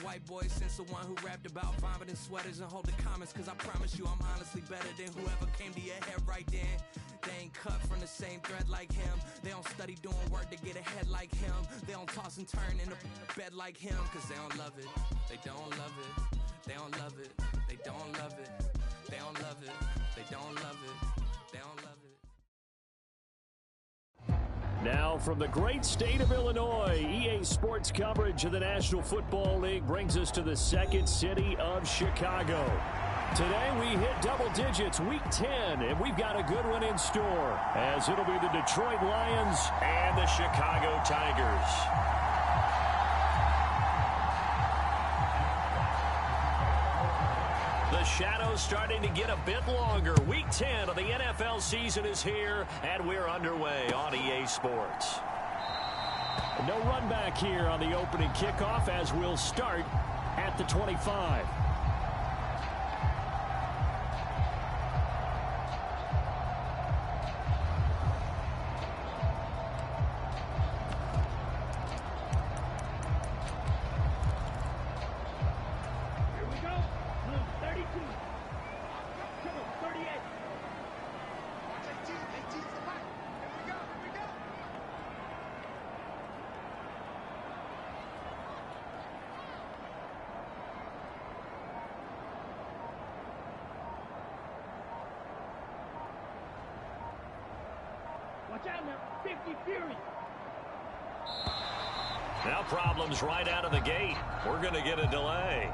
white boy since the one who rapped about vomiting sweaters and hold the comments, cause I promise you I'm honestly better than whoever came to your head right then. They ain't cut from the same thread like him. They don't study doing work to get ahead like him. They don't toss and turn in the bed like him, cause they don't love it. They don't love it. They don't love it. They don't love it. They don't love it. They don't love it. They don't love it. Now from the great state of Illinois, EA Sports coverage of the National Football League brings us to the second city of Chicago. Today we hit double digits, week 10, and we've got a good one in store, as it'll be the Detroit Lions and the Chicago Tigers. The shadows starting to get a bit longer. Week 10 of the NFL season is here, and we're underway on EA Sports. No run back here on the opening kickoff, as we'll start at the 25. Now problems right out of the gate. We're going to get a delay.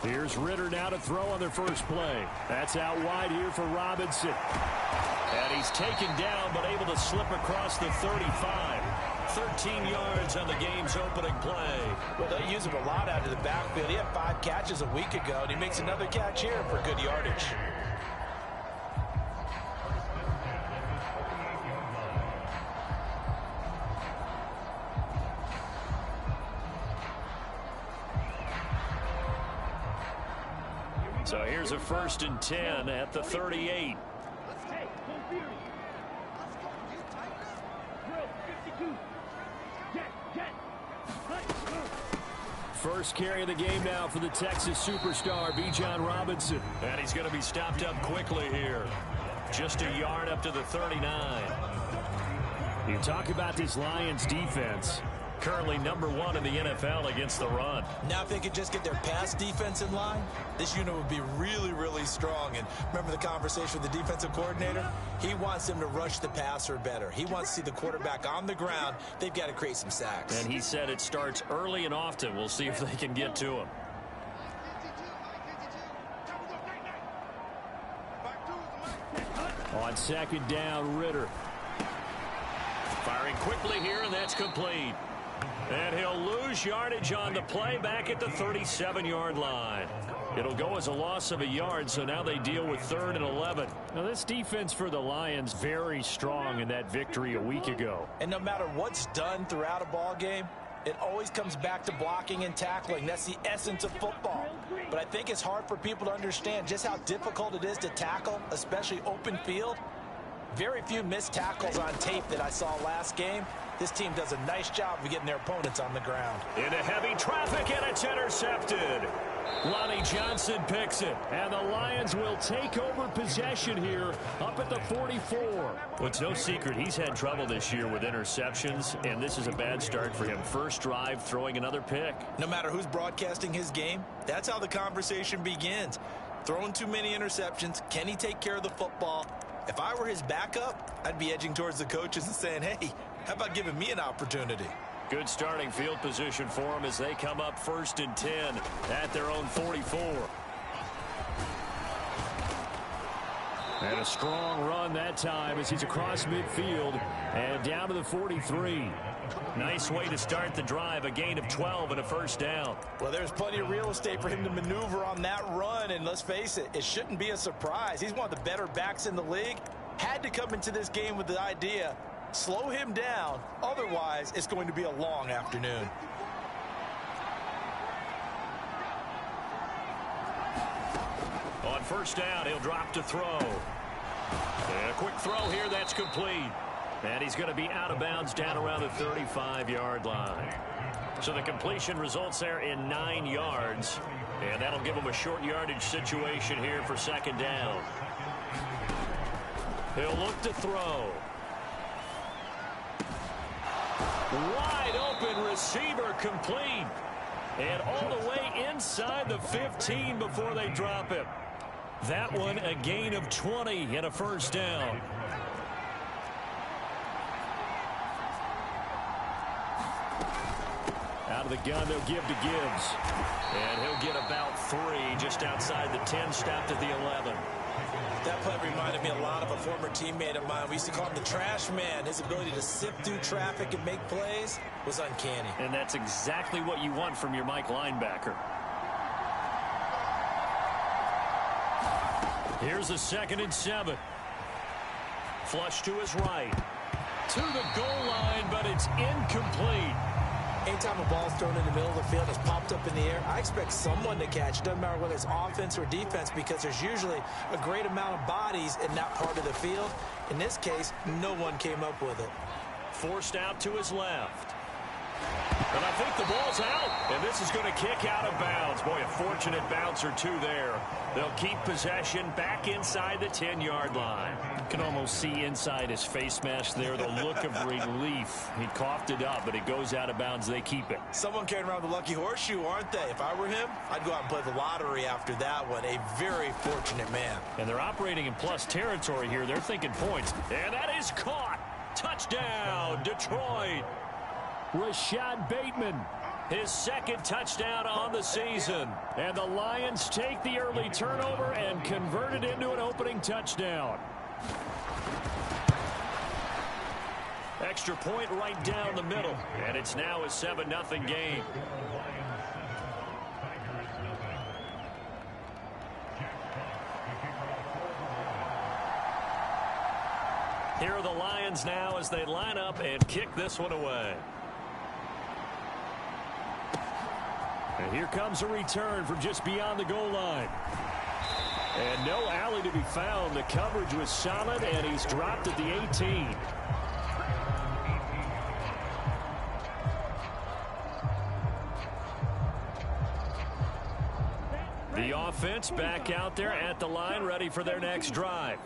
Here's Ritter now to throw on their first play. That's out wide here for Robinson. And he's taken down but able to slip across the 35. 13 yards on the game's opening play. Well, they use him a lot out of the backfield. He had 5 catches a week ago, and he makes another catch here for good yardage. So here's a 1st and 10 at the 38. First carry of the game now for the Texas superstar, Bijan Robinson. And he's going to be stopped up quickly here. Just a yard up to the 39. You talk about this Lions defense. Currently #1 in the NFL against the run. Now if they could just get their pass defense in line, this unit would be really, really strong. And remember the conversation with the defensive coordinator? He wants them to rush the passer better. He wants to see the quarterback on the ground. They've got to create some sacks. And he said it starts early and often. We'll see if they can get to him. On 2nd down, Ritter. Firing quickly here, and that's complete. And he'll lose yardage on the play back at the 37-yard line. It'll go as a loss of a yard, so now they deal with 3rd and 11. Now, this defense for the Lions very strong in that victory a week ago. And no matter what's done throughout a ball game, it always comes back to blocking and tackling. That's the essence of football. But I think it's hard for people to understand just how difficult it is to tackle, especially open field. Very few missed tackles on tape that I saw last game. This team does a nice job of getting their opponents on the ground. Into heavy traffic, and it's intercepted. Lonnie Johnson picks it, and the Lions will take over possession here up at the 44. Well, it's no secret he's had trouble this year with interceptions, and this is a bad start for him. First drive, throwing another pick. No matter who's broadcasting his game, that's how the conversation begins. Throwing too many interceptions, can he take care of the football? If I were his backup, I'd be edging towards the coaches and saying, hey, how about giving me an opportunity? Good starting field position for them as they come up 1st and 10 at their own 44. And a strong run that time as he's across midfield and down to the 43. Nice way to start the drive, a gain of 12 and a 1st down. Well, there's plenty of real estate for him to maneuver on that run, and let's face it, it shouldn't be a surprise. He's one of the better backs in the league. Had to come into this game with the idea, slow him down, otherwise it's going to be a long afternoon. On 1st down, he'll drop to throw. And a quick throw here, that's complete. And he's going to be out of bounds down around the 35-yard line. So the completion results there in 9 yards. And that'll give him a short yardage situation here for 2nd down. He'll look to throw. Wide open receiver complete. And all the way inside the 15 before they drop him. That one a gain of 20 and a 1st down. Out of the gun, they'll give to Gibbs. And he'll get about 3 just outside the 10, stopped at the 11. That play reminded me a lot of a former teammate of mine. We used to call him the trash man. His ability to sift through traffic and make plays was uncanny. And that's exactly what you want from your Mike linebacker. Here's a 2nd and 7. Flush to his right. To the goal line, but it's incomplete. Anytime a ball's thrown in the middle of the field, it's popped up in the air, I expect someone to catch. It doesn't matter whether it's offense or defense, because there's usually a great amount of bodies in that part of the field. In this case, no one came up with it. Forced out to his left. And I think the ball's out. And this is going to kick out of bounds. Boy, a fortunate bounce or two there. They'll keep possession back inside the 10-yard line. You can almost see inside his face mask there the look of relief. He coughed it up, but it goes out of bounds. They keep it. Someone carrying around the lucky horseshoe, aren't they? If I were him, I'd go out and play the lottery after that one. A very fortunate man. And they're operating in plus territory here. They're thinking points. And that is caught. Touchdown, Detroit. Rashad Bateman, his 2nd touchdown on the season. And the Lions take the early turnover and convert it into an opening touchdown. Extra point right down the middle. And it's now a 7-0 game. Here are the Lions now as they line up and kick this one away. And here comes a return from just beyond the goal line. And no alley to be found. The coverage was solid, and he's dropped at the 18. The offense back out there at the line, ready for their next drive.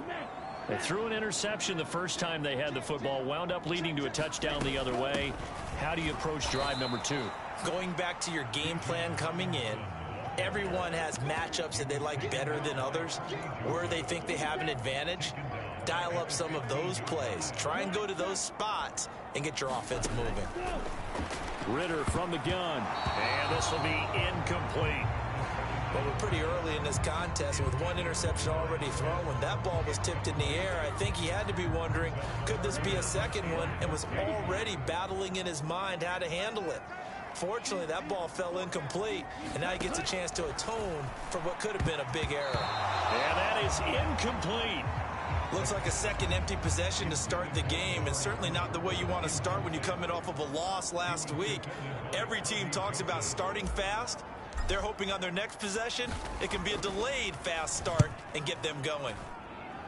They threw an interception the first time they had the football, wound up leading to a touchdown the other way. How do you approach drive number 2? Going back to your game plan coming in, everyone has matchups that they like better than others, where they think they have an advantage. Dial up some of those plays. Try and go to those spots and get your offense moving. Ritter from the gun, and this will be incomplete. But we're pretty early in this contest, and with one interception already thrown, when that ball was tipped in the air, I think he had to be wondering, could this be a second one, and was already battling in his mind how to handle it. Fortunately, that ball fell incomplete, and now he gets a chance to atone for what could have been a big error. And that is incomplete. Looks like a second empty possession to start the game, and certainly not the way you want to start when you come in off of a loss last week. Every team talks about starting fast. They're hoping on their next possession, it can be a delayed fast start and get them going.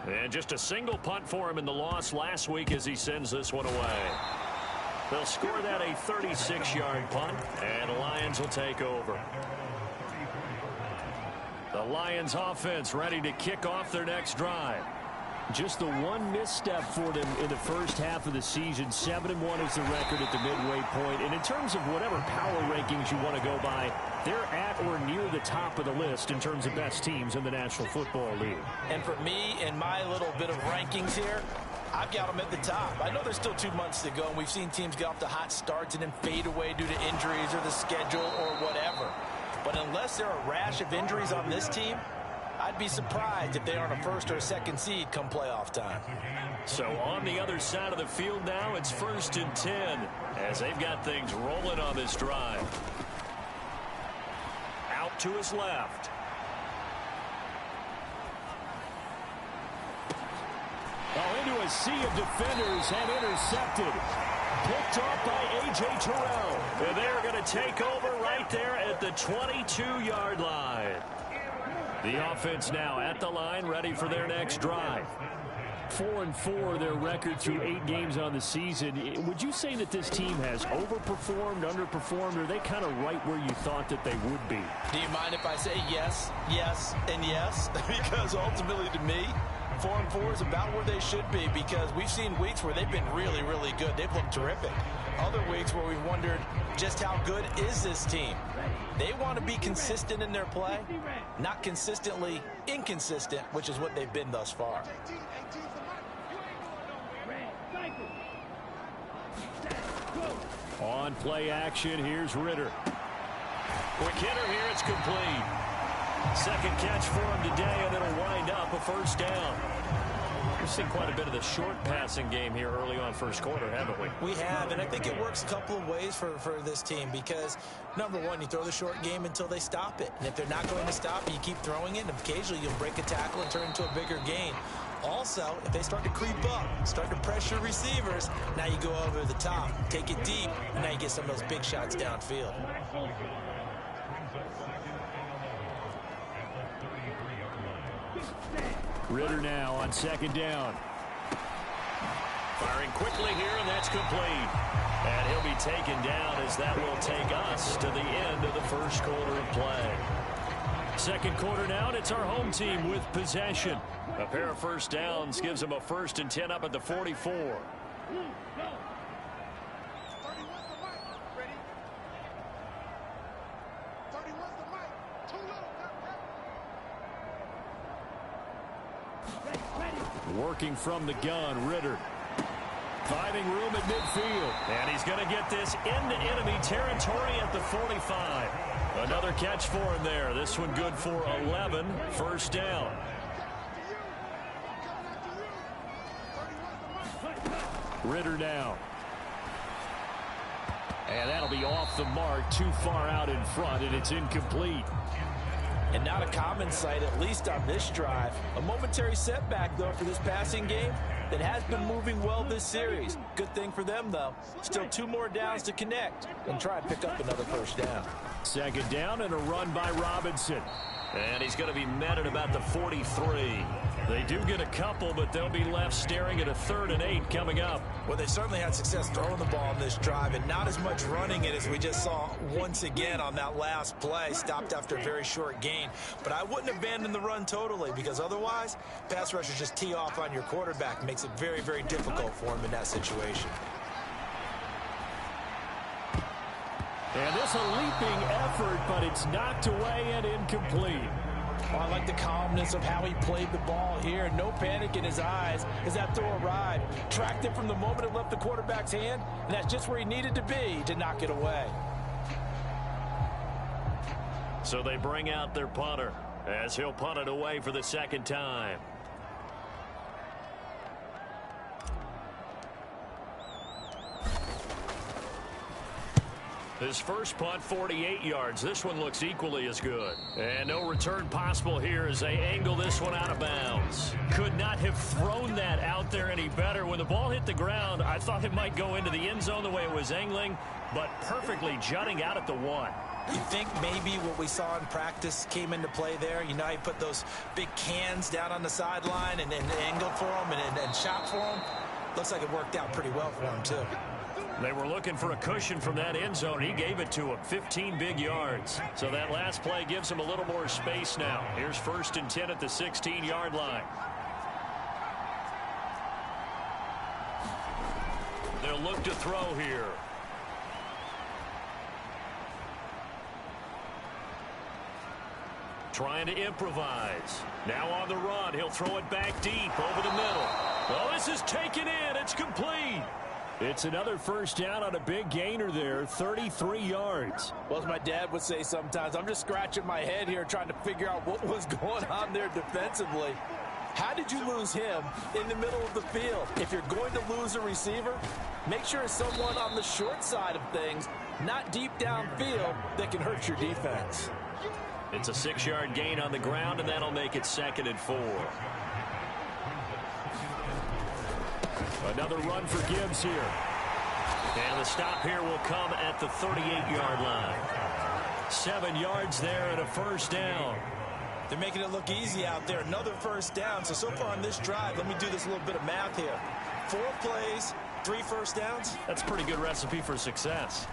And just a single punt for him in the loss last week as he sends this one away. They'll score that a 36-yard punt, and the Lions will take over. The Lions offense ready to kick off their next drive. Just the one misstep for them in the first half of the season. 7-1 is the record at the midway point. And in terms of whatever power rankings you want to go by, they're at or near the top of the list in terms of best teams in the National Football League. And for me, in my little bit of rankings here, I've got them at the top. I know there's still 2 months to go, and we've seen teams get off to hot starts and then fade away due to injuries or the schedule or whatever. But unless there are a rash of injuries on this team, I'd be surprised if they aren't a first or a second seed come playoff time. So on the other side of the field now, it's 1st and 10 as they've got things rolling on this drive. Out to his left. Oh, into a sea of defenders and intercepted. Picked off by A.J. Terrell. And they're going to take over right there at the 22-yard line. The offense now at the line, ready for their next drive. 4-4 their record through 8 games on the season. Would you say that this team has overperformed, underperformed, or are they kind of right where you thought that they would be? Do you mind if I say yes, yes, and yes? Because ultimately to me, 4-4 is about where they should be, because we've seen weeks where they've been really, really good. They've looked terrific. Other weeks where we've wondered just how good is this team. They want to be consistent in their play, not consistently inconsistent, which is what they've been thus far. On play action, here's Ritter. Quick hitter here, it's complete. Second catch for him today, and it'll wind up a first down. We've seen quite a bit of the short passing game here early on first quarter, haven't we? We have, and I think it works a couple of ways for this team, because, number one, you throw the short game until they stop it. And if they're not going to stop it, you keep throwing it, and occasionally you'll break a tackle and turn it into a bigger gain. Also, if they start to creep up, start to pressure receivers, now you go over the top, take it deep, and now you get some of those big shots downfield. Ritter now on second down. Firing quickly here, and that's complete. And he'll be taken down as that will take us to the end of the first quarter of play. Second quarter now, and it's our home team with possession. A pair of first downs gives them a 1st and 10 up at the 44. Working from the gun, Ritter. Finding room at midfield. And he's going to get this into enemy territory at the 45. Another catch for him there. This one good for 11. First down. Ritter now. And that'll be off the mark, too far out in front, and it's incomplete. And not a common sight, at least on this drive. A momentary setback, though, for this passing game that has been moving well this series. Good thing for them, though. Still 2 more downs to connect and try and pick up another first down. Second down and a run by Robinson. And he's going to be met at about the 43. They do get a couple, but they'll be left staring at a 3rd and 8 coming up. Well, they certainly had success throwing the ball in this drive and not as much running it as we just saw once again on that last play. Stopped after a very short gain. But I wouldn't abandon the run totally, because otherwise, pass rushers just tee off on your quarterback. Makes it very, very difficult for him in that situation. And this a leaping effort, but it's knocked away and incomplete. Well, I like the calmness of how he played the ball here. No panic in his eyes as that throw arrived. Tracked it from the moment it left the quarterback's hand, and that's just where he needed to be to knock it away. So they bring out their punter as he'll punt it away for the second time. His first punt, 48 yards. This one looks equally as good. And no return possible here as they angle this one out of bounds. Could not have thrown that out there any better. When the ball hit the ground, I thought it might go into the end zone the way it was angling, but perfectly jutting out at the 1. You think maybe what we saw in practice came into play there? You know, he put those big cans down on the sideline and angled for him and shot for him. Looks like it worked out pretty well for him, too. They were looking for a cushion from that end zone. He gave it to him, 15 big yards. So that last play gives him a little more space now. Here's 1st and 10 at the 16-yard line. They'll look to throw here. Trying to improvise. Now on the run. He'll throw it back deep over the middle. Well, this is taken in. It's complete. It's another first down on a big gainer there, 33 yards. Well, as my dad would say sometimes, I'm just scratching my head here trying to figure out what was going on there defensively. How did you lose him in the middle of the field? If you're going to lose a receiver, make sure it's someone on the short side of things, not deep downfield, that can hurt your defense. It's a 6-yard gain on the ground, and that'll make it 2nd and 4. Another run for Gibbs here. And the stop here will come at the 38-yard line. 7 yards there and a first down. They're making it look easy out there. Another first down. So far on this drive, let me do this little bit of math here. 4 plays, 3 first downs. That's a pretty good recipe for success.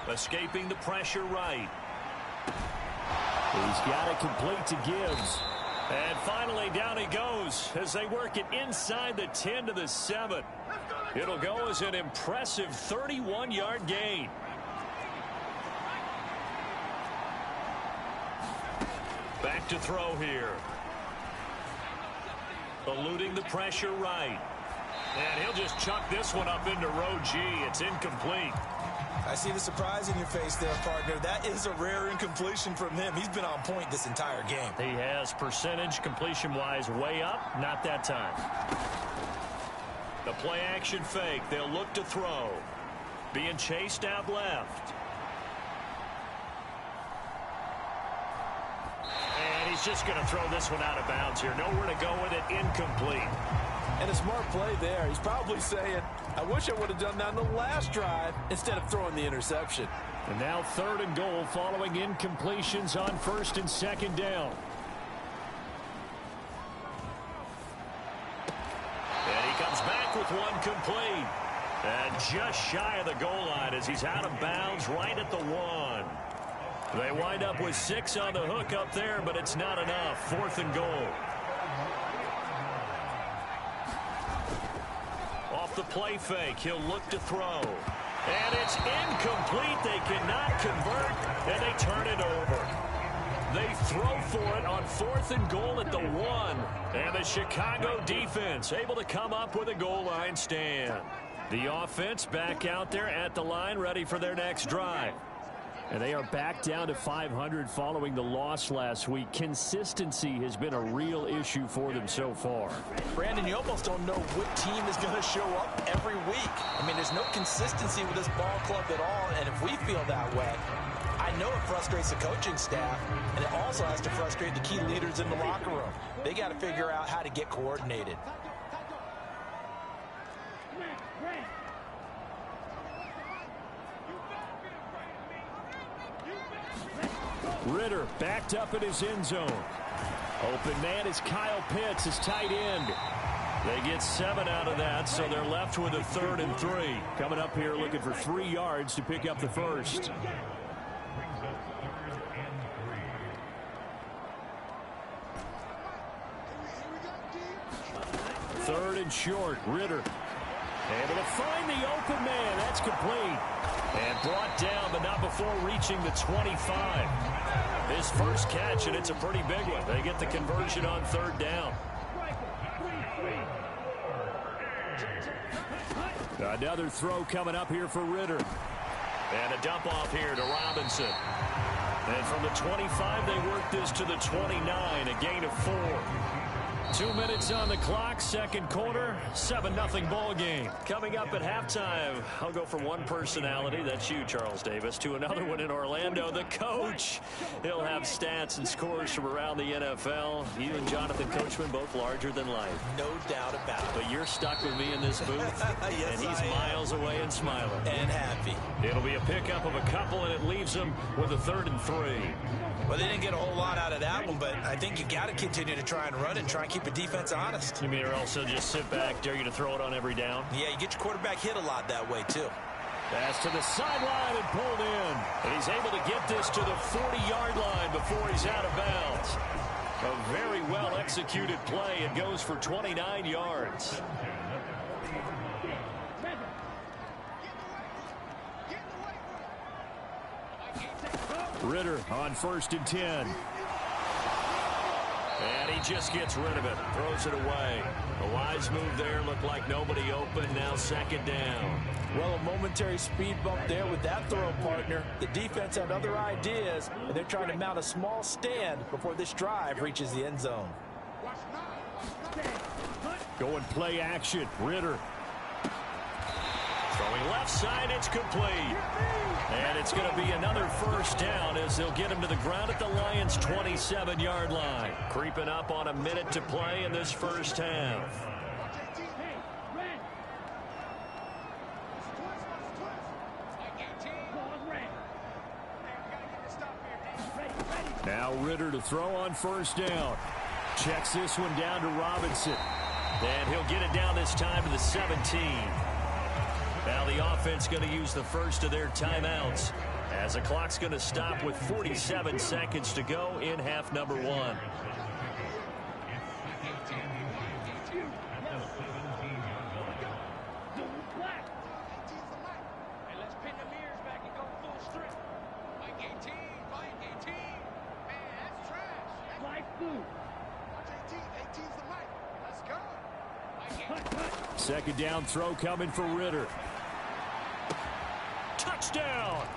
Escaping the pressure right. He's got it complete to Gibbs. And finally, down he goes as they work it inside the 10 to the 7. It'll go as an impressive 31-yard gain. Back to throw here. Eluding the pressure right. And he'll just chuck this one up into row G. It's incomplete. I see the surprise in your face there, partner. That is a rare incompletion from him. He's been on point this entire game. He has percentage completion-wise way up. Not that time. The play-action fake. They'll look to throw. Being chased out left. And he's just going to throw this one out of bounds here. Nowhere to go with it. Incomplete. And a smart play there. He's probably saying, I wish I would have done that in the last drive instead of throwing the interception. And now 3rd and goal following incompletions on 1st and 2nd down. And he comes back with one complete. And just shy of the goal line as he's out of bounds right at the 1. They wind up with 6 on the hook up there, but it's not enough. 4th and goal. Off the play fake, he'll look to throw. And it's incomplete. They cannot convert, and they turn it over. They throw for it on 4th and goal at the 1. And the Chicago defense able to come up with a goal line stand. The offense back out there at the line, ready for their next drive. And they are back down to 500 following the loss last week. Consistency has been a real issue for them so far. Brandon, you almost don't know what team is going to show up every week. I mean, there's no consistency with this ball club at all, and if we feel that way, I know it frustrates the coaching staff, and it also has to frustrate the key leaders in the locker room. They got to figure out how to get coordinated. Ritter backed up in his end zone. Open man is Kyle Pitts, his tight end. They get 7 out of that, so they're left with a 3rd and 3. Coming up here looking for 3 yards to pick up the first. Third and short. Ritter able to find the open man. That's complete. And brought down, but not before reaching the 25. His first catch, and it's a pretty big one. They get the conversion on 3rd down. Another throw coming up here for Ritter. And a dump off here to Robinson. And from the 25, they work this to the 29, a gain of 4. 2 minutes on the clock, second quarter, 7-0 ball game. Coming up at halftime, I'll go from one personality, that's you, Charles Davis, to another one in Orlando, the coach. He'll have stats and scores from around the NFL. You and Jonathan Coachman, both larger than life. No doubt about it. But you're stuck with me in this booth, yes, and he's miles away and smiling. And happy. It'll be a pickup of a couple, and it leaves them with a 3rd and 3. Well, they didn't get a whole lot out of that one, but I think you got to continue to try and run it and try and keep the defense honest. You mean or also just sit back, dare you to throw it on every down? Yeah, you get your quarterback hit a lot that way, too. Pass to the sideline and pulled in. And he's able to get this to the 40-yard line before he's out of bounds. A very well-executed play. It goes for 29 yards. Ritter on 1st and 10. And he just gets rid of it. Throws it away. A wise move there. Looked like nobody open. Now 2nd down. Well, a momentary speed bump there with that throw, partner. The defense had other ideas, and they're trying to mount a small stand before this drive reaches the end zone. Going play action. Ritter. Throwing left side, it's complete. And it's going to be another 1st down as they'll get him to the ground at the Lions' 27-yard line. Creeping up on a minute to play in this first half. Now Ritter to throw on 1st down. Checks this one down to Robinson. And he'll get it down this time to the 17. Now the offense going to use the first of their timeouts as the clock's going to stop with 47 seconds to go in half number 1. Second down throw coming for Ritter. Touchdown!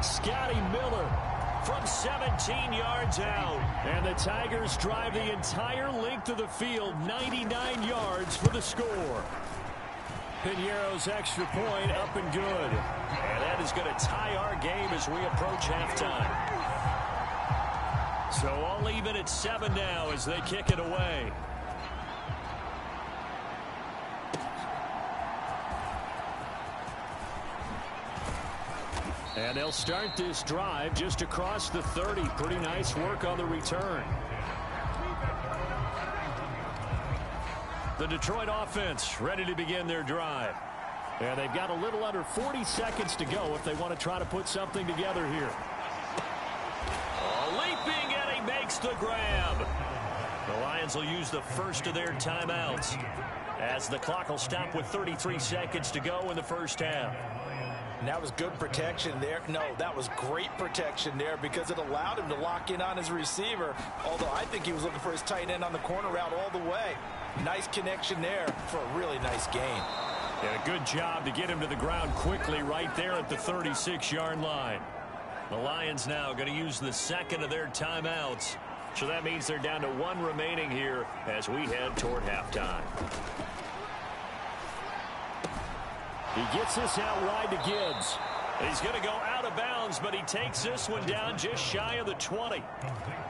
Scotty Miller from 17 yards out. And the Tigers drive the entire length of the field, 99 yards for the score. Piñeiro's extra point up and good. And that is going to tie our game as we approach halftime. So all even at 7 now as they kick it away. And they'll start this drive just across the 30. Pretty nice work on the return. The Detroit offense ready to begin their drive. And they've got a little under 40 seconds to go if they want to try to put something together here. Leaping, and he makes the grab. The Lions will use the first of their timeouts as the clock will stop with 33 seconds to go in the first half. And that was good protection there. No, that was great protection there because it allowed him to lock in on his receiver, although I think he was looking for his tight end on the corner route all the way. Nice connection there for a really nice gain. And a good job to get him to the ground quickly right there at the 36-yard line. The Lions now going to use the second of their timeouts. So that means they're down to one remaining here as we head toward halftime. He gets this out wide to Gibbs. He's going to go out of bounds, but he takes this one down just shy of the 20.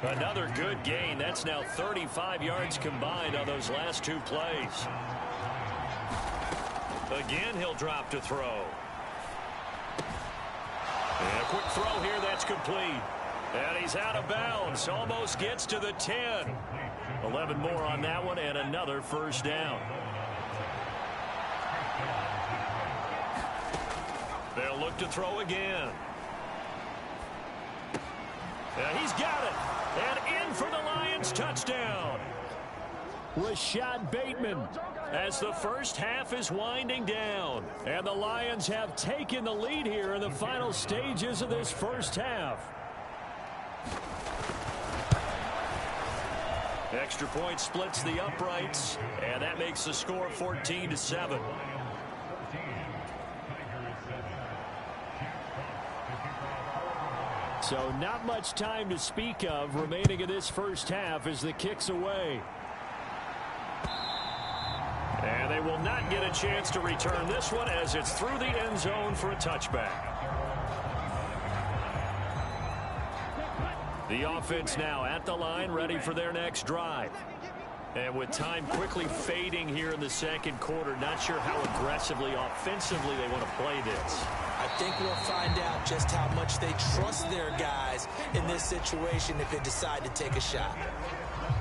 Another good gain. That's now 35 yards combined on those last two plays. Again, he'll drop to throw. And a quick throw here, that's complete. And he's out of bounds, almost gets to the 10. 11 more on that one, and another first down. They'll look to throw again. And he's got it. And in for the Lions touchdown. Rashad Bateman. As the first half is winding down. And the Lions have taken the lead here in the final stages of this first half. Extra point splits the uprights. And that makes the score 14-7. So not much time to speak of remaining in this first half as the kick's away. And they will not get a chance to return this one as it's through the end zone for a touchback. The offense now at the line, ready for their next drive. And with time quickly fading here in the second quarter, not sure how aggressively, offensively they want to play this. I think we'll find out just how much they trust their guys in this situation if they decide to take a shot.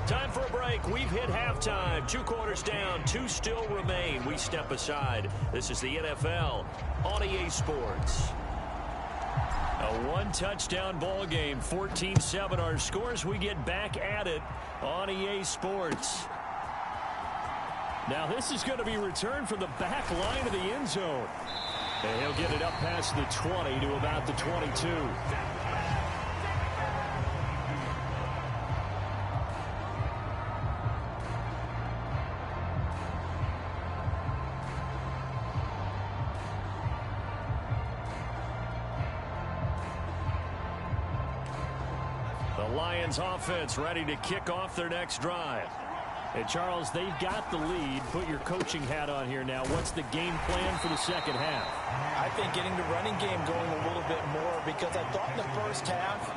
Time for a break. We've hit halftime. 2 quarters down. 2 still remain. We step aside. This is the NFL on EA Sports. A one-touchdown ball game. 14-7 our scores. We get back at it on EA Sports. Now this is going to be returned from the back line of the end zone. And he'll get it up past the 20 to about the 22. The Lions offense ready to kick off their next drive. And Charles, they've got the lead. Put your coaching hat on here now. What's the game plan for the second half? I think getting the running game going a little bit more, because I thought in the first half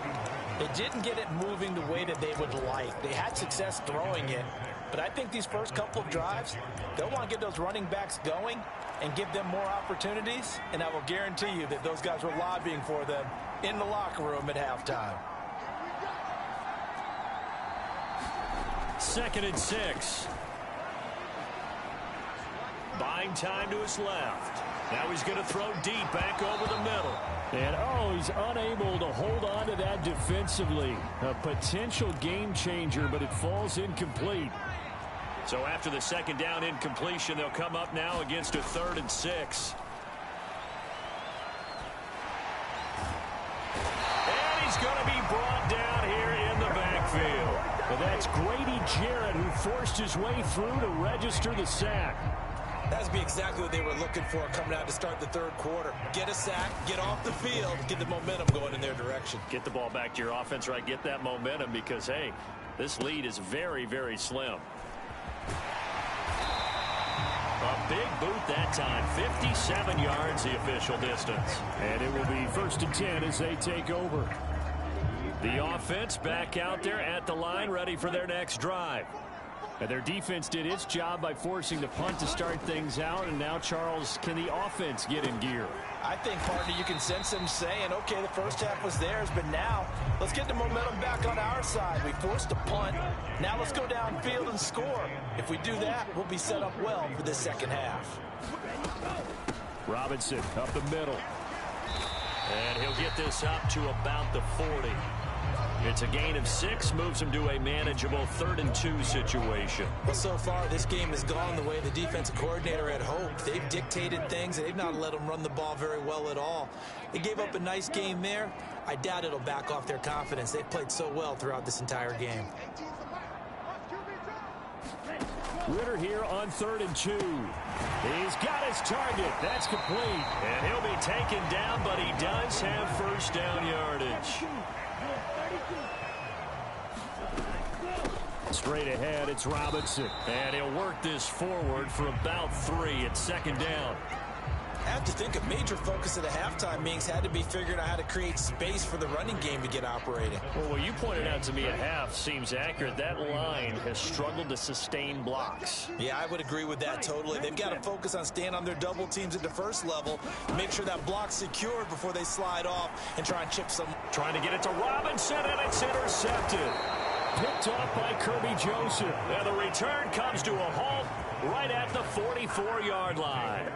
they didn't get it moving the way that they would like. They had success throwing it, but I think these first couple of drives, they'll want to get those running backs going and give them more opportunities, and I will guarantee you that those guys were lobbying for them in the locker room at halftime. 2nd and 6. Buying time to his left. Now he's going to throw deep back over the middle. And he's unable to hold on to that defensively. A potential game changer, but it falls incomplete. So after the second down incompletion, they'll come up now against a 3rd and 6. And he's going to be brought down here in the backfield. Well, that's Grady Jarrett who forced his way through to register the sack. That's exactly what they were looking for coming out to start the third quarter. Get a sack, get off the field, get the momentum going in their direction. Get the ball back to your offense, right? Get that momentum because, hey, this lead is very, very slim. A big boot that time. 57 yards the official distance. And it will be 1st and 10 as they take over. The offense back out there at the line, ready for their next drive. And their defense did its job by forcing the punt to start things out. And now, Charles, can the offense get in gear? I think, partner, you can sense them saying, okay, the first half was theirs, but now let's get the momentum back on our side. We forced a punt. Now let's go downfield and score. If we do that, we'll be set up well for the second half. Robinson up the middle. And he'll get this up to about the 40. It's a gain of 6, moves him to a manageable 3rd and 2 situation. Well, so far, this game has gone the way the defensive coordinator had hoped. They've dictated things, and they've not let them run the ball very well at all. They gave up a nice game there. I doubt it'll back off their confidence. They've played so well throughout this entire game. Ritter here on 3rd and 2. He's got his target. That's complete. And he'll be taken down, but he does have first down yardage. Straight ahead, it's Robinson. And he'll work this forward for about 3 at 2nd down. I have to think a major focus at the halftime meetings had to be figuring out how to create space for the running game to get operating. Well, what you pointed out to me at half seems accurate. That line has struggled to sustain blocks. Yeah, I would agree with that totally. They've got to focus on staying on their double teams at the first level, make sure that block's secured before they slide off and try and chip some. Trying to get it to Robinson, and it's intercepted. Picked off by Kirby Joseph. And the return comes to a halt right at the 44-yard line.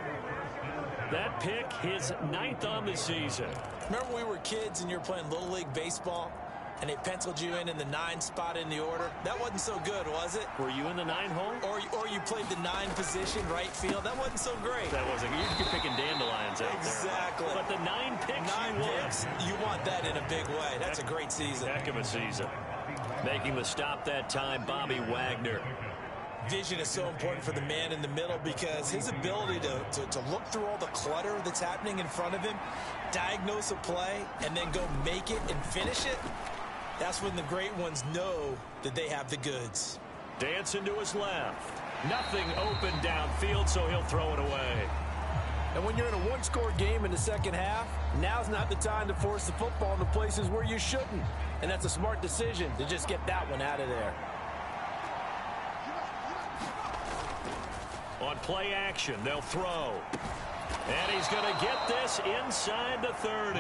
That pick, his 9th on the season. Remember we were kids and you were playing Little League Baseball and they penciled you in the 9 spot in the order? That wasn't so good, was it? Were you in the 9 hole? Or you played the 9 position, right field? That wasn't so great. That wasn't. You're picking dandelions out exactly. there. But the 9 picks, 9 picks, you want that in a big way. That's a great season. Heck of a season. Making the stop that time, Bobby Wagner. Vision is so important for the man in the middle because his ability to look through all the clutter that's happening in front of him, diagnose a play, and then go make it and finish it, that's when the great ones know that they have the goods. Dancing to his left. Nothing open downfield, so he'll throw it away. And when you're in a one-score game in the second half, now's not the time to force the football into places where you shouldn't. And that's a smart decision to just get that one out of there. On play action, they'll throw. And he's going to get this inside the 30.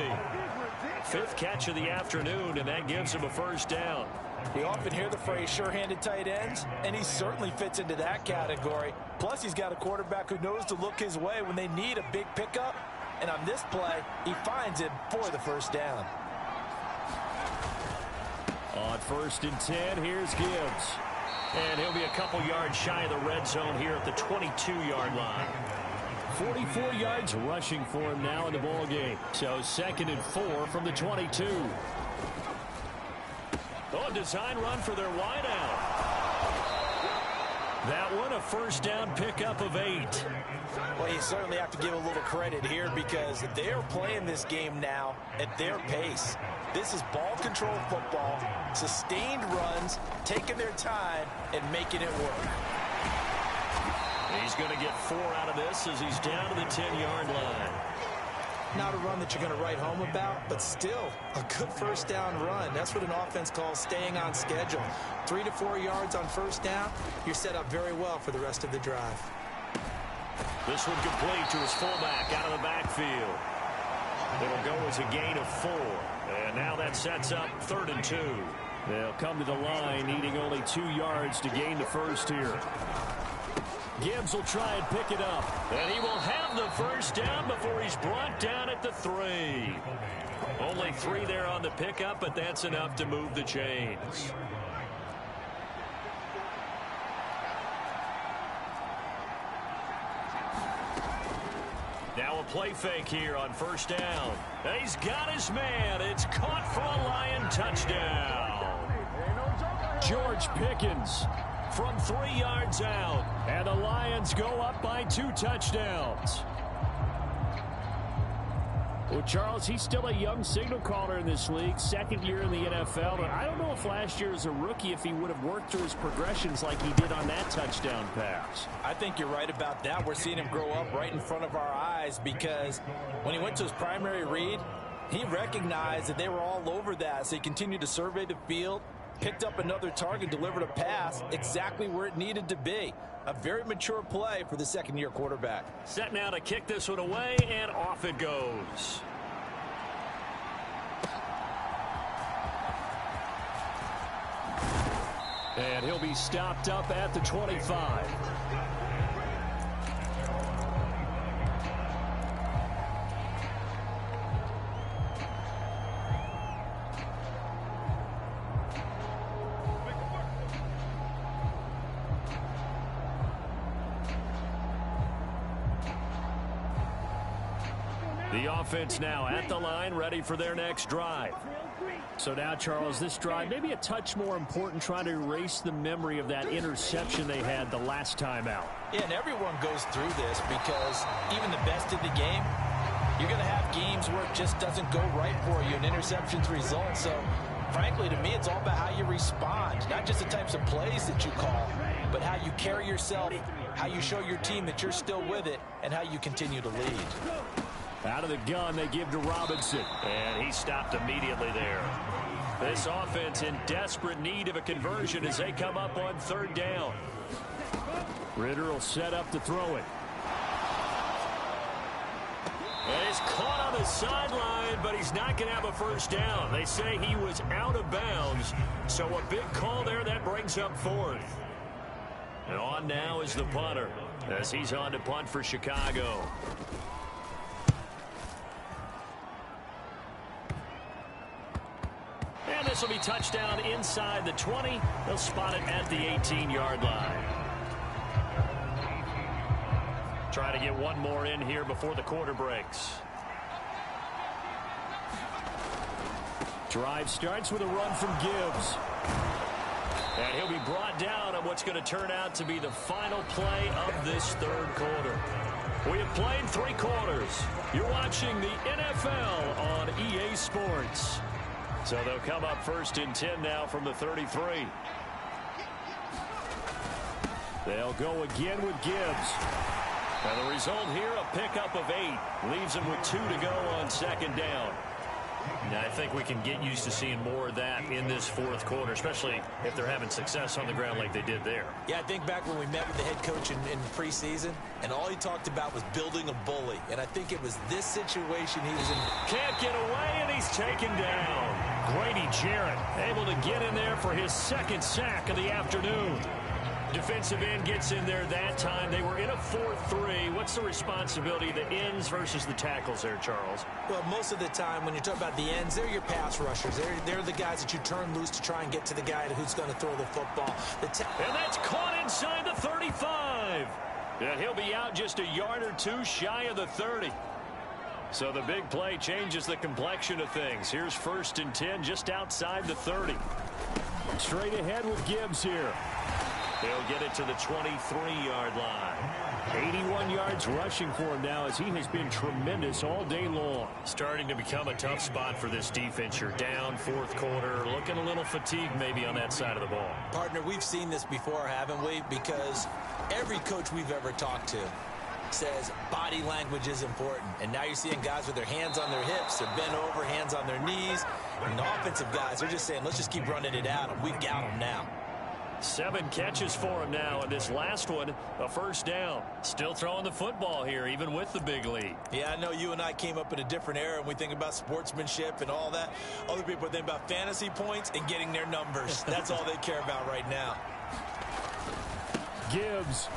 5th catch of the afternoon, and that gives him a first down. You often hear the phrase sure-handed tight ends, and he certainly fits into that category. Plus, he's got a quarterback who knows to look his way when they need a big pickup. And on this play, he finds it for the first down. On 1st and 10, here's Gibbs. And he'll be a couple yards shy of the red zone here at the 22-yard line. 44 yards rushing for him now in the ball game. So 2nd and 4 from the 22. Oh, design run for their wideout. That one a first down pickup of 8. Well, you certainly have to give a little credit here because they're playing this game now at their pace. This is ball control football, sustained runs, taking their time, and making it work. He's going to get 4 out of this as he's down to the 10-yard line. Not a run that you're going to write home about, but still a good first down run. That's what an offense calls staying on schedule. 3 to 4 yards on first down, you're set up very well for the rest of the drive. This one complete to his fullback out of the backfield. It'll go as a gain of 4. And now that sets up 3rd and 2. They'll come to the line needing only 2 yards to gain the first here. Gibbs will try and pick it up. And he will have the first down before he's brought down at the 3. Only 3 there on the pickup, but that's enough to move the chains. Now a play fake here on first down. He's got his man. It's caught for a Lion touchdown. George Pickens from 3 yards out. And the Lions go up by 2 touchdowns. Well, Charles, he's still a young signal caller in this league, 2nd year in the NFL. But I don't know if last year as a rookie if he would have worked through his progressions like he did on that touchdown pass. I think you're right about that. We're seeing him grow up right in front of our eyes because when he went to his primary read, he recognized that they were all over that. So he continued to survey the field, picked up another target, delivered a pass exactly where it needed to be. A very mature play for the 2nd-year quarterback. Set now to kick this one away, and off it goes. And he'll be stopped up at the 25. The offense now at the line, ready for their next drive. So now, Charles, this drive maybe a touch more important, trying to erase the memory of that interception they had the last time out. Yeah, and everyone goes through this because even the best in the game, you're going to have games where it just doesn't go right for you and interceptions result. So, frankly, to me, it's all about how you respond, not just the types of plays that you call, but how you carry yourself, how you show your team that you're still with it, and how you continue to lead. Out of the gun, they give to Robinson. And he stopped immediately there. This offense in desperate need of a conversion as they come up on 3rd down. Ritter will set up to throw it. And he's caught on the sideline, but he's not going to have a first down. They say he was out of bounds. So a big call there that brings up 4th. And on now is the punter as he's on to punt for Chicago. And this will be touchdown inside the 20. They'll spot it at the 18-yard line. Try to get one more in here before the quarter breaks. Drive starts with a run from Gibbs. And he'll be brought down on what's going to turn out to be the final play of this 3rd quarter. We have played 3 quarters. You're watching the NFL on EA Sports. So they'll come up 1st and 10 now from the 33. They'll go again with Gibbs. And the result here, a pickup of 8. Leaves them with 2 to go on 2nd down. Now, I think we can get used to seeing more of that in this 4th quarter, especially if they're having success on the ground like they did there. Yeah, I think back when we met with the head coach in preseason, and all he talked about was building a bully. And I think it was this situation he was in. Can't get away, and he's taken down. Grady Jarrett able to get in there for his 2nd sack of the afternoon. Defensive end gets in there that time. They were in a 4-3. What's the responsibility of the ends versus the tackles there, Charles? Well, most of the time when you talk about the ends, they're your pass rushers. They're the guys that you turn loose to try and get to the guy who's going to throw the football. And that's caught inside the 35. And he'll be out just a yard or 2 shy of the 30. So the big play changes the complexion of things. Here's 1st and 10 just outside the 30. Straight ahead with Gibbs here. They'll get it to the 23-yard line. 81 yards rushing for him now as he has been tremendous all day long. Starting to become a tough spot for this defense. You're down 4th quarter, looking a little fatigued maybe on that side of the ball. Partner, we've seen this before, haven't we? Because every coach we've ever talked to says body language is important. And now you're seeing guys with their hands on their hips, they're bent over, hands on their knees. And the offensive guys, they're just saying, let's just keep running it out, and we've got them now. 7 catches for him now, and this last one, a 1st down. Still throwing the football here, even with the big lead. Yeah, I know you and I came up in a different era, and we think about sportsmanship and all that. Other people think about fantasy points and getting their numbers. That's all they care about right now. Gibbs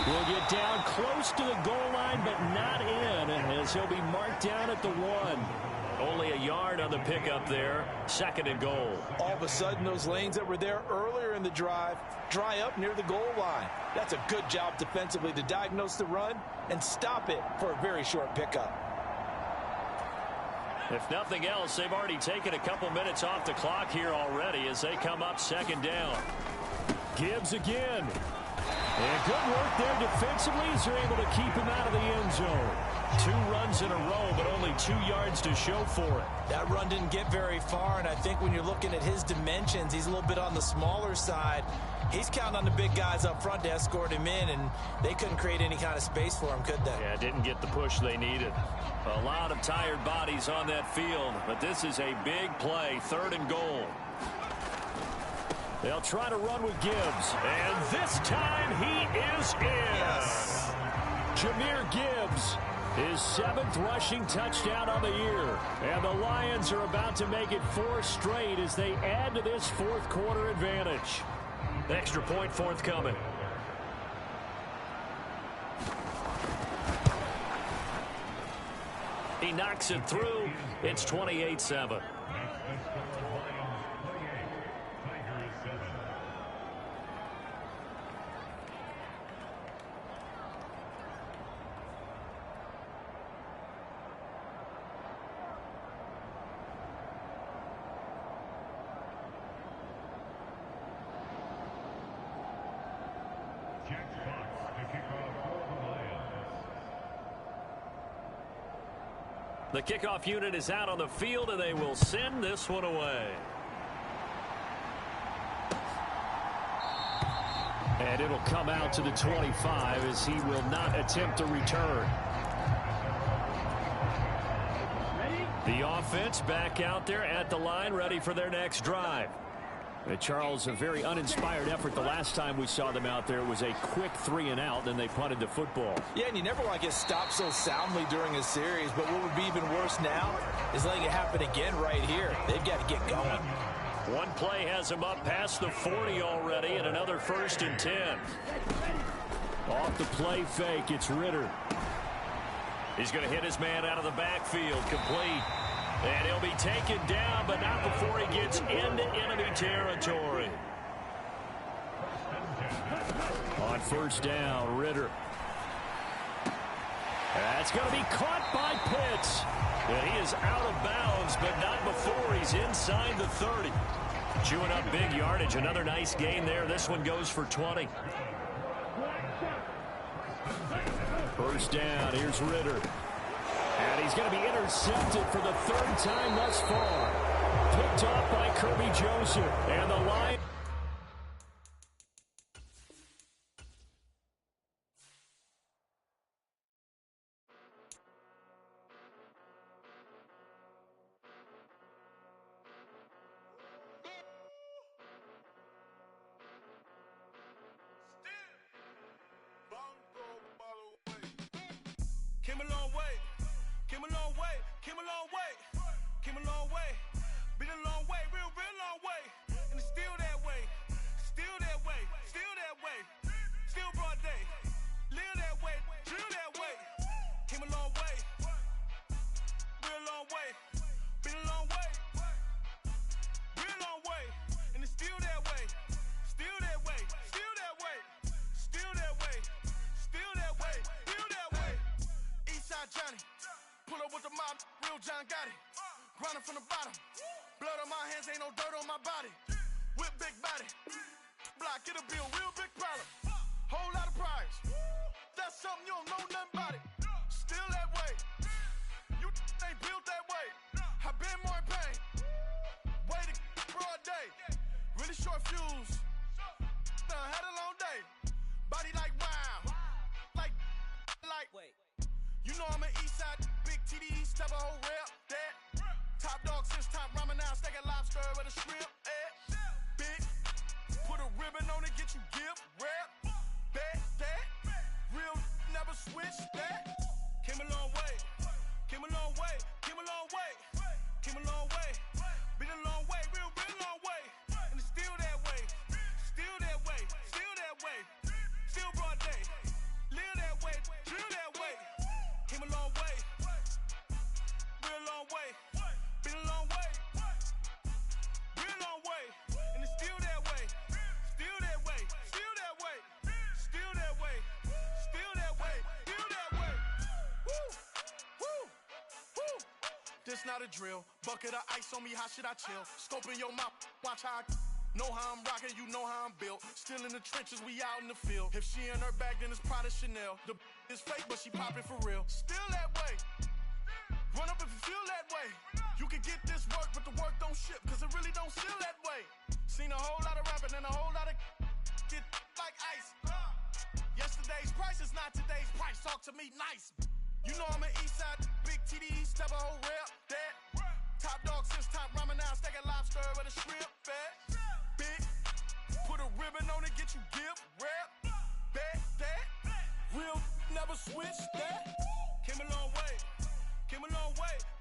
will get down close to the goal line, but not in, as he'll be marked down at the 1. Only a yard on the pickup there. 2nd and goal. All of a sudden, those lanes that were there earlier in the drive dry up near the goal line. That's a good job defensively to diagnose the run and stop it for a very short pickup. If nothing else, they've already taken a couple minutes off the clock here already as they come up 2nd down. Gibbs again. And good work there defensively as they're able to keep him out of the end zone. 2 runs in a row, but only 2 yards to show for it. That run didn't get very far, and I think when you're looking at his dimensions, he's a little bit on the smaller side. He's counting on the big guys up front to escort him in, and they couldn't create any kind of space for him, could they? Yeah, didn't get the push they needed. A lot of tired bodies on that field, but this is a big play, 3rd and goal. They'll try to run with Gibbs. And this time he is in. Yes. Jahmyr Gibbs, his 7th rushing touchdown on the year. And the Lions are about to make it 4 straight as they add to this 4th quarter advantage. Extra point forthcoming. He knocks it through. It's 28-7. The kickoff unit is out on the field, and they will send this one away. And it'll come out to the 25 as he will not attempt a return. The offense back out there at the line, ready for their next drive. And Charles, a very uninspired effort. The last time we saw them out there was a quick 3-and-out, then they punted the football. Yeah, and you never want to get stopped so soundly during a series, but what would be even worse now is letting it happen again right here. They've got to get going. One play has him up past the 40 already, and another 1st and 10. Off the play fake, it's Ritter. He's going to hit his man out of the backfield, complete. And he'll be taken down, but not before he gets into enemy territory. On 1st down, Ritter. That's going to be caught by Pitts. And he is out of bounds, but not before he's inside the 30. Chewing up big yardage. Another nice gain there. This one goes for 20. 1st down, here's Ritter. And he's going to be intercepted for the 3rd time thus far. Picked off by Kirby Joseph. And the line. Came a long way, came a long way, came a long way, came a long way, been a long way, real long way, and it's still that way, still that way, still that way, still broad day, live that way, drill that way, came a long way, real long way, been a long way, real long way, and it's still that way, still that way, still that way, still that way, still that way, still that way. Eastside Johnny, pull up with the mob, real John Gotti. Grinding from the bottom, blood on my hands, ain't no dirt on my body. Whip big body, block, it'll be a real big problem. Whole lot of prize, that's something you don't know nothing about it. Still that way, you ain't built that way. I been more in pain, way to broad day. Really short fuse, had a long day. Body like wow, like. Wait. You know I'm an Eastside, big TDE, step a whole rep, that. Top dog since top ramen now, steak and lobster with a shrimp, Big, put a ribbon on it, get you give, rep, bet, that. Real, never switch, that. Came a long way, came a long way, came a long way, came a long way. Been a long way, real long way. And it's still that way, still that way, still that way. Still broad day, live that way, drill that way. Came a long way, real long way, been a long way, real long way, and it's still that way, still that way, still that way, still that way, still that way, still that way. Woo, woo, woo. This not a drill, bucket of ice on me, how should I chill? Scoping your mouth, watch how I know how I'm rocking, you know how I'm built. Still in the trenches, we out in the field. If she in her bag, then it's Prada Chanel. The is fake, but she popping for real. Still that way. Run up if you feel that way. You can get this work, but the work don't ship, cause it really don't feel that way. Seen a whole lot of rapping and a whole lot of get like ice. Yesterday's price is not today's price. Talk to me nice. You know I'm an Eastside, big TDE, step a whole